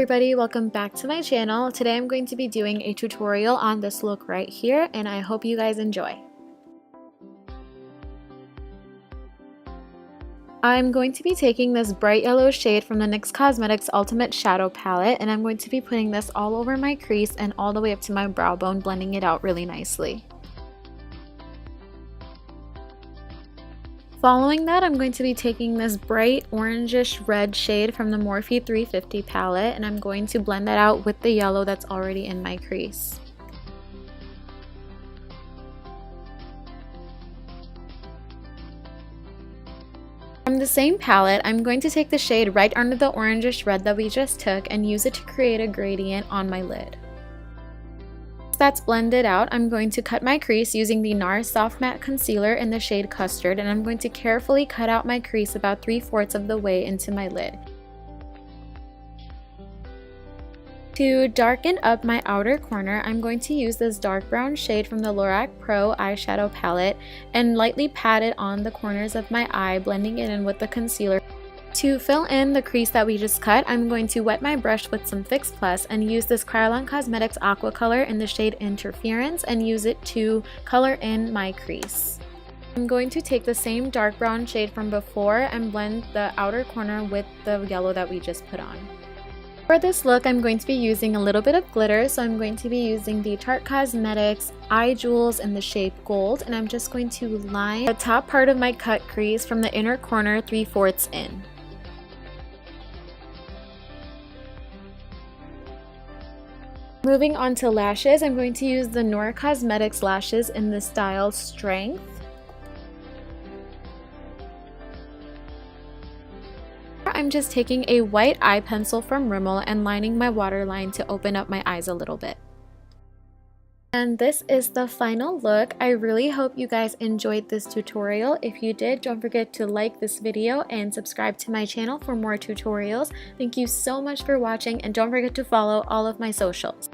everybody, welcome back to my channel. Today I'm going to be doing a tutorial on this look right here, and I hope you guys enjoy. I'm going to be taking this bright yellow shade from the NYX Cosmetics Ultimate Shadow Palette, and I'm going to be putting this all over my crease and all the way up to my brow bone, blending it out really nicely. Following that, I'm going to be taking this bright orangish red shade from the Morphe 350 palette, and I'm going to blend that out with the yellow that's already in my crease. From the same palette, I'm going to take the shade right under the orangish red that we just took and use it to create a gradient on my lid. That's blended out, I'm going to cut my crease using the NARS Soft Matte Concealer in the shade Custard, and I'm going to carefully cut out my crease about 3/4 of the way into my lid. To darken up my outer corner, I'm going to use this dark brown shade from the Lorac Pro Eyeshadow Palette and lightly pat it on the corners of my eye, blending it in with the concealer. To fill in the crease that we just cut, I'm going to wet my brush with some Fix Plus and use this Kryolan Cosmetics Aqua Color in the shade Interference and use it to color in my crease. I'm going to take the same dark brown shade from before and blend the outer corner with the yellow that we just put on. For this look, I'm going to be using a little bit of glitter, so I'm going to be using the Tarte Cosmetics Eye Jewels in the shape Gold, and I'm just going to line the top part of my cut crease from the inner corner 3/4 in. Moving on to lashes, I'm going to use the Noor Cosmetics lashes in the style Strength. I'm just taking a white eye pencil from Rimmel and lining my waterline to open up my eyes a little bit. And this is the final look. I really hope you guys enjoyed this tutorial. If you did, don't forget to like this video and subscribe to my channel for more tutorials. Thank you so much for watching, and don't forget to follow all of my socials.